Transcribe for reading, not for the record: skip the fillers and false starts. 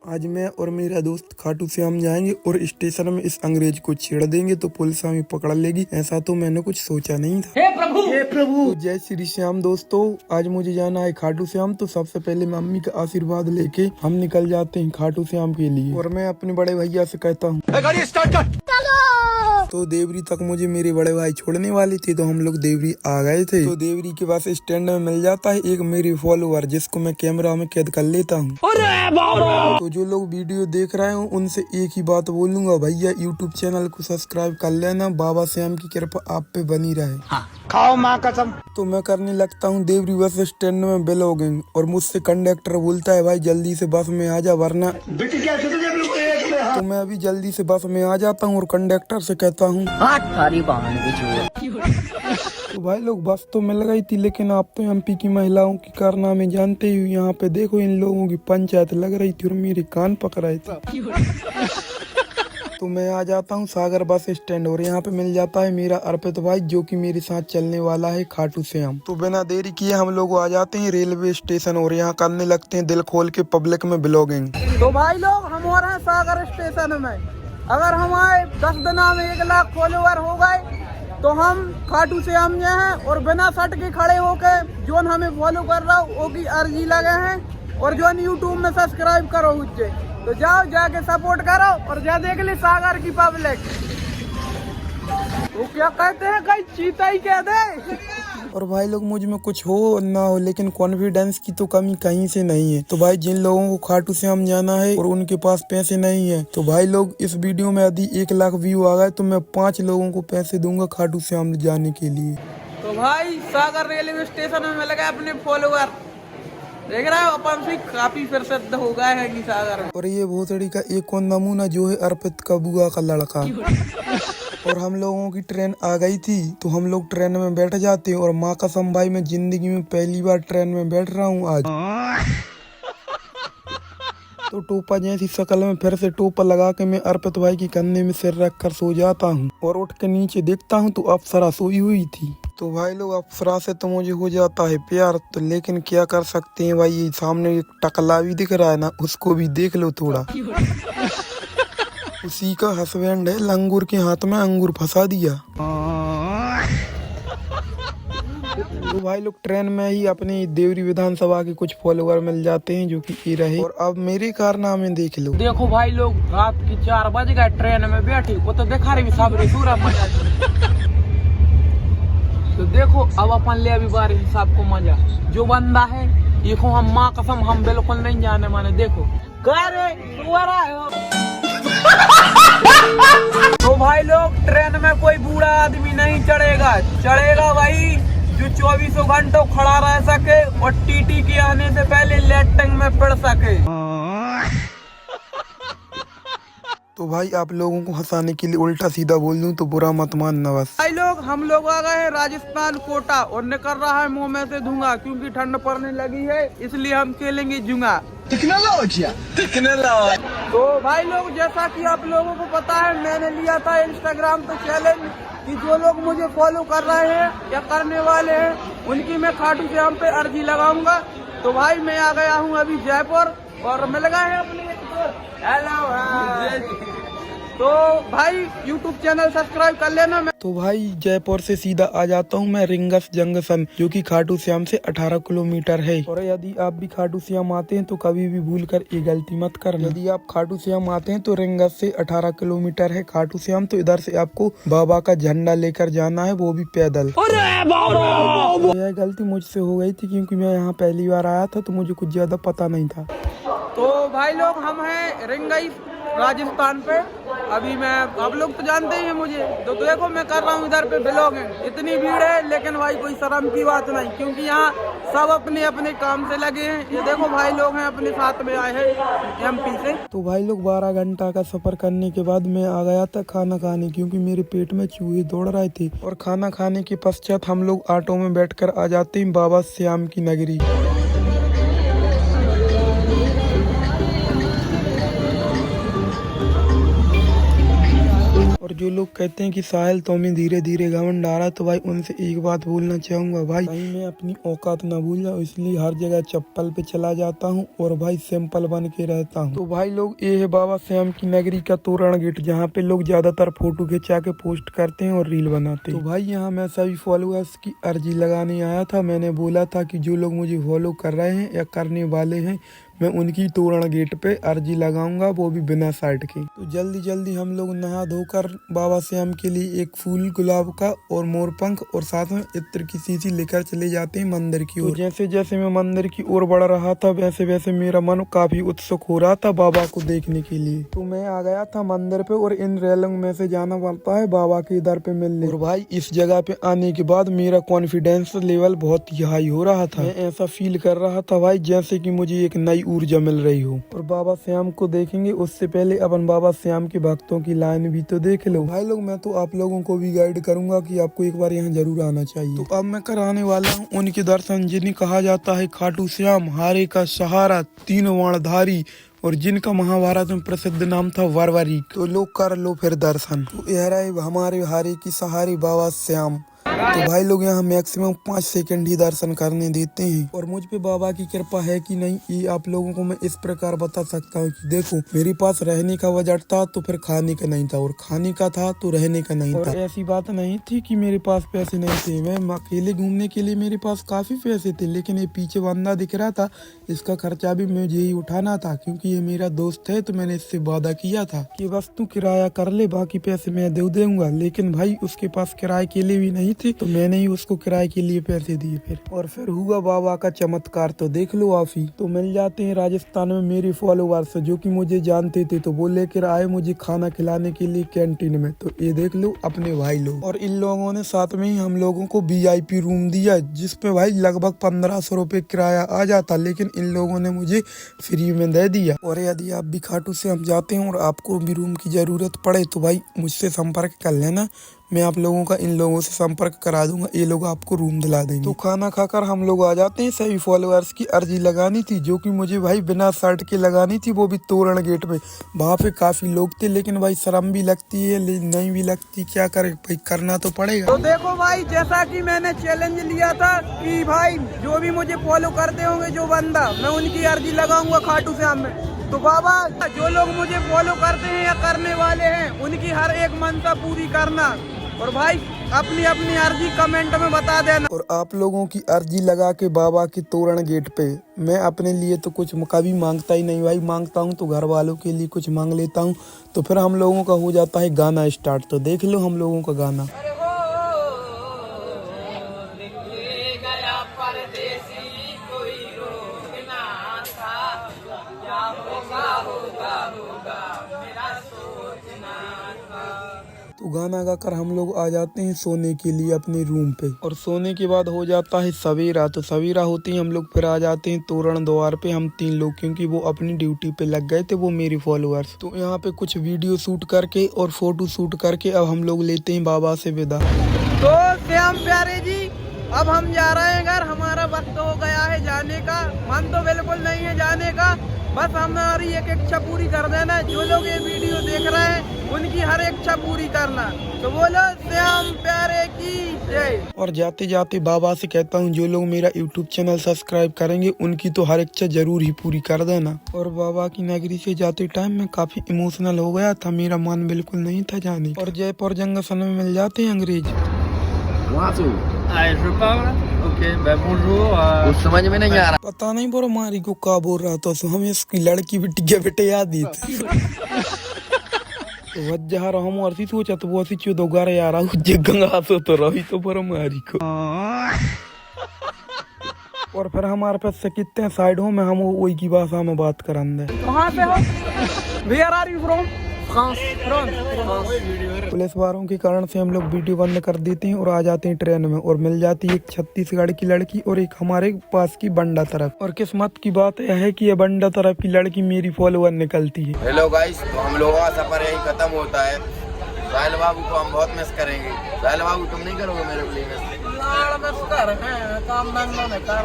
आज मैं और मेरा दोस्त खाटू श्याम जाएंगे और स्टेशन में इस अंग्रेज को छेड़ देंगे तो पुलिस हमें पकड़ लेगी। ऐसा तो मैंने कुछ सोचा नहीं था। हे प्रभु तो जय श्री श्याम दोस्तों, आज मुझे जाना है खाटू श्याम। तो सबसे पहले मम्मी का आशीर्वाद लेके हम निकल जाते हैं खाटू श्याम के लिए। और मैं अपने बड़े भैया से कहता हूँ गाड़ी स्टार्ट कर। तो देवरी तक मुझे मेरे बड़े भाई छोड़ने वाले थे, तो हम लोग देवरी आ गए थे। तो देवरी के पास स्टैंड में मिल जाता है एक मेरी फॉलोअर, जिसको मैं कैमरा में कैद कर लेता हूँ। तो जो लोग वीडियो देख रहे हो उनसे एक ही बात बोलूंगा, भैया यूट्यूब चैनल को सब्सक्राइब कर लेना। बाबा श्याम की कृपा आप पे बनी रहे। खाओ माँ कसम। तो मैं करने लगता हूँ देवरी बस स्टैंड में ब्लॉगिंग, और मुझसे कंडक्टर बोलता है भाई जल्दी से बस में आ जा वरना। तो मैं अभी जल्दी से बस में आ जाता हूँ और कंडक्टर से कहता हूँ तो भाई लोग बस तो मिल गई थी, लेकिन आप तो एमपी की महिलाओं की कारनामे जानते ही। यहाँ पे देखो इन लोगों की पंचायत लग रही थी और मेरे कान पकड़ रहे थे। तो मैं आ जाता हूँ सागर बस स्टैंड, और यहाँ पे मिल जाता है मेरा अर्पित भाई, जो कि मेरे साथ चलने वाला है खाटू श्याम। तो बिना देरी किए हम लोग आ जाते हैं रेलवे स्टेशन और यहाँ करने लगते हैं दिल खोल के पब्लिक में ब्लॉगिंग। तो भाई लोग हम हो रहे हैं सागर स्टेशन में। अगर हमारे 10 दिनों में 1 लाख फॉलोवर हो गए तो हम खाटू श्याम में हैं, और बिना सट के खड़े होके जो हमें फॉलो कर रहा हो वो की अर्जी लगे हैं, और जो यूट्यूब में सब्सक्राइब करो उससे। तो जाओ जाके सपोर्ट करो और जा देख ले सागर की पब्लिक। वो क्या कहते हैं, कहीं चीता ही कह दे। और भाई लोग मुझ में कुछ हो ना हो, लेकिन कॉन्फिडेंस की तो कमी कहीं से नहीं है। तो भाई जिन लोगों को खाटू श्याम जाना है और उनके पास पैसे नहीं है, तो भाई लोग इस वीडियो में यदि 1 लाख व्यू आ गए तो मैं 5 लोगों को पैसे दूंगा खाटू श्याम जाने के लिए। तो भाई सागर रेलवे स्टेशन में मिल गए अपने फॉलोवर। देख रहे हो अपन से काफी प्रसिद्ध हो गए हैं कि सागर में। और ये भोसड़ी का एक और नमूना जो है अर्पित का बुआ का लड़का। और हम लोगों की ट्रेन आ गई थी, तो हम लोग ट्रेन में बैठ जाते हैं। और माँ कसम भाई मैं जिंदगी में पहली बार ट्रेन में बैठ रहा हूँ आज। तो टोपा जैसी शक्ल में फिर से टोपा लगा के मैं अर्पित भाई की कंधे में सिर रख कर सो जाता हूँ। और उठ के नीचे देखता हूँ तो अप्सरा सोई हुई थी। तो भाई लोग अप्सरा से तो मुझे हो जाता है प्यार, तो लेकिन क्या कर सकते हैं भाई, ये सामने एक टकला भी दिख रहा है ना, उसको भी देख लो थोड़ा। उसी का हस्बैंड है, लंगूर के हाथ में अंगूर फंसा दिया। तो भाई लोग ट्रेन में ही अपनी देवरी विधानसभा के कुछ फॉलोवर मिल जाते हैं, जो कि ये रहे। और अब मेरे कारनामे देख लो। देखो भाई लोग रात के 4 बज गए, ट्रेन में बैठी वो तो देखा रही सब पूरा मजा। तो देखो अब अपन ले अभी बार हिसाब को मजा। जो बंदा है देखो, हम माँ कसम हम बिल्कुल नहीं जाने माने। देखो तो भाई लोग ट्रेन में कोई बूढ़ा आदमी नहीं चढ़ेगा। चढ़ेगा भाई जो 24 घंटों खड़ा रह सके और टीटी के आने से पहले लेटरिंग में पड़ सके। तो भाई आप लोगों को हंसाने के लिए उल्टा सीधा बोल दूं तो बुरा मत मानना बस। भाई लोग हम लोग आ गए हैं राजस्थान कोटा, और निकल रहा है मुंह में से धुआं, क्योंकि ठंड पड़ने लगी है, इसलिए हम खेलेंगे जुआ। तो भाई लोग जैसा कि आप लोगों को पता है, मैंने लिया था इंस्टाग्राम पे चैलेंज कि जो लोग मुझे फॉलो कर रहे हैं या करने वाले हैं उनकी मैं खाटू श्याम पे अर्जी लगाऊंगा। तो भाई मैं आ गया हूँ अभी जयपुर, और मिल गए हैं अपने हेलो। तो भाई यूट्यूब चैनल सब्सक्राइब कर लेना। तो भाई जयपुर से सीधा आ जाता हूँ मैं रिंगस जंक्शन, जो कि खाटू श्याम से 18 किलोमीटर है। और यदि आप भी खाटू श्याम आते हैं तो कभी भी भूलकर ये गलती मत करना। यदि आप खाटू श्याम आते हैं तो रिंगस से 18 किलोमीटर है खाटू श्याम। तो इधर से आपको बाबा का झंडा लेकर जाना है, वो भी पैदल। यह गलती मुझसे हो गई थी क्योंकि मैं यहाँ पहली बार आया था, तो मुझे कुछ ज्यादा पता नहीं था। तो भाई लोग हम हैं रिंगई राजस्थान पे। अभी मैं आप लोग तो जानते ही हैं मुझे, तो देखो मैं कर रहा हूँ इधर पे ब्लॉगिंग। इतनी भीड़ है लेकिन भाई कोई शर्म की बात नहीं, क्योंकि यहाँ सब अपने अपने काम से लगे हैं। ये देखो भाई लोग हैं अपने साथ में आए हैं एमपी से। तो भाई लोग 12 घंटा का सफर करने के बाद मैं आ गया था खाना खाने, क्योंकि मेरे पेट में चूहे दौड़ रहे थे। और खाना खाने के पश्चात हम लोग ऑटो में बैठकर आ जाते हैं बाबा श्याम की नगरी। और जो लोग कहते हैं कि साहिल तो में धीरे धीरे घमंड आ रहा है, तो भाई उनसे एक बात बोलना चाहूंगा भाई, मैं अपनी औकात न भूल जाऊँ, इसलिए हर जगह चप्पल पे चला जाता हूँ और भाई सिंपल बन के रहता हूँ। तो भाई लोग ये है बाबा श्याम की नगरी का तोरण गेट, जहाँ पे लोग ज्यादातर फोटो खिंचा के पोस्ट करते हैं और रील बनाते हैं। तो भाई यहाँ मैं सभी फॉलोअर्स की अर्जी लगाने आया था। मैंने बोला था कि जो लोग मुझे फॉलो कर रहे हैं या करने वाले हैं, मैं उनकी तोरण गेट पे अर्जी लगाऊंगा, वो भी बिना शर्ट के। तो जल्दी जल्दी हम लोग नहा धोकर बाबा श्याम के लिए एक फूल गुलाब का और मोरपंख और साथ में इत्र की शीशी लेकर चले जाते हैं मंदिर की ओर। जैसे जैसे मैं मंदिर की ओर बढ़ रहा था, वैसे वैसे मेरा मन काफी उत्सुक हो रहा था बाबा को देखने के लिए। तो मैं आ गया था मंदिर पे और इन रेलिंग में से जाना पड़ता है बाबा के दर पे मिलने। और भाई इस जगह पे आने के बाद मेरा कॉन्फिडेंस लेवल बहुत ही हाई हो रहा था। मैं ऐसा फील कर रहा था भाई जैसे कि मुझे एक नई ऊर्जा मिल रही हो। और बाबा श्याम को देखेंगे उससे पहले अपन बाबा श्याम के भक्तों की लाइन भी तो देख लो। भाई लोग मैं तो आप लोगों को भी गाइड करूंगा कि आपको एक बार यहाँ जरूर आना चाहिए। तो अब मैं कराने वाला हूँ उनके दर्शन, जिन्हें कहा जाता है खाटू श्याम, हारे का सहारा, तीनों वाणधारी, और जिनका महाभारत में प्रसिद्ध नाम था वरवरी। तो लोग कर लो फिर दर्शन। तो यह रहे हमारे हारे की सहारे बाबा श्याम। तो भाई लोग यहाँ मैक्सिमम 5 सेकंड ही दर्शन करने देते हैं। और मुझ पे बाबा की कृपा है कि नहीं, ये आप लोगों को मैं इस प्रकार बता सकता हूँ कि देखो, मेरे पास रहने का बजट था तो फिर खाने का नहीं था, और खाने का था तो रहने का नहीं था। ऐसी बात नहीं थी कि मेरे पास पैसे नहीं थे। मैं अकेले घूमने के लिए मेरे पास काफी पैसे थे, लेकिन ये पीछे बंदा दिख रहा था, इसका खर्चा भी मुझे ही उठाना था, क्योंकि ये मेरा दोस्त है। तो मैंने इससे वादा किया था कि बस तू किराया कर ले, बाकी पैसे मैं दे दूंगा। लेकिन भाई उसके पास किराए के लिए भी नहीं थे, तो मैंने ही उसको किराए के लिए पैसे दिए फिर। और फिर हुआ बाबा का चमत्कार, तो देख लो आप ही। तो मिल जाते हैं राजस्थान में मेरे फॉलोअर्स जो कि मुझे जानते थे, तो वो लेकर आए मुझे खाना खिलाने के लिए कैंटीन में। तो ये देख लो अपने भाई लोग। और इन लोगों ने साथ में ही हम लोगों को VIP रूम दिया, जिसपे भाई लगभग 1500 रुपए किराया आ जाता, लेकिन इन लोगों ने मुझे फ्री में दे दिया। और यदि आप भी खाटू से हम जाते हैं और आपको भी रूम की जरूरत पड़े, तो भाई मुझसे संपर्क कर लेना। मैं आप लोगों का इन लोगों से संपर्क करा दूंगा, ये लोग आपको रूम दिला देंगे। तो खाना खाकर हम लोग आ जाते हैं। सभी फॉलोअर्स की अर्जी लगानी थी, जो कि मुझे भाई बिना शर्ट के लगानी थी, वो भी तोरण गेट पे। वहाँ पे काफी लोग थे, लेकिन भाई शर्म भी लगती है, नहीं भी लगती, क्या करे भाई, करना तो पड़ेगा। तो देखो भाई, जैसा कि मैंने चैलेंज लिया था कि भाई जो भी मुझे फॉलो करते होंगे जो बंदा, मैं उनकी अर्जी लगाऊंगा खाटू श्याम में। तो बाबा जो लोग मुझे फॉलो करते हैं या करने वाले हैं, उनकी हर एक मनसा पूरी करना। और भाई अपनी अपनी अर्जी कमेंट में बता देना। और आप लोगों की अर्जी लगा के बाबा के तोरण गेट पे मैं अपने लिए तो कुछ कभी मांगता ही नहीं भाई। मांगता हूँ तो घर वालों के लिए कुछ मांग लेता हूँ, तो फिर हम लोगों का हो जाता है गाना स्टार्ट। तो देख लो हम लोगों का गाना। तो गाना गाकर हम लोग आ जाते हैं सोने के लिए अपने रूम पे। और सोने के बाद हो जाता है सवेरा। तो सवेरा होते ही हम लोग फिर आ जाते हैं तोरण द्वार पे, हम 3 लोग, क्योंकि वो अपनी ड्यूटी पे लग गए थे, वो मेरे फॉलोअर्स। तो यहाँ पे कुछ वीडियो शूट करके और फोटो शूट करके अब हम लोग लेते हैं बाबा से विदा। तो श्याम प्यारे जी, अब हम जा रहे हैं घर। हमारा वक्त हो गया है जाने का। मन तो बिल्कुल नहीं है जाने का, बस हमारी एक इच्छा पूरी कर देना। जो लोग ये वीडियो देख रहे हैं उनकी हर इच्छा पूरी करना। तो बोलो श्याम प्यारे की जय। और जाते जाते बाबा से कहता हूँ, जो लोग मेरा YouTube चैनल सब्सक्राइब करेंगे उनकी तो हर इच्छा जरूर ही पूरी कर देना। और बाबा की नगरी से जाते टाइम मैं काफी इमोशनल हो गया था, मेरा मन बिल्कुल नहीं था जाने। और जयपुर जंक्शन में मिल जाते हैं अंग्रेज। कुछ समझ में नहीं आ रहा। पता नहीं बोरो मारी को क्या बोल रहा था, हमें इसकी लड़की बिटिया बेटे याद ही थे। तो वजह रहा हूँ अर्सी सोचा, तो वो असी चौदह गारे आ रहा हूँ गंगा से तो रही तो बोरो मारी को। और फिर हमारे पास से कितने साइड हो में हम वही की भाषा में बात करन दे। कहाँ से हो? Where are you from? Police वालों के कारण से हम लोग वीडियो बंद कर देते हैं और आ जाते हैं ट्रेन में। और मिल जाती है एक छत्तीसगढ़ की लड़की और एक हमारे पास की बंडा तरफ। और किस्मत की बात यह है कि ये बंडा तरफ की लड़की मेरी फॉलोअर निकलती है। हेलो गाइस, तो हम लोगों का सफर यही खत्म होता है। साहिल बाबू को हम बहुत मिस करेंगे। साहिल बाबू तुम नहीं करोगे मेरे लिए मिस? काम धंधा में कर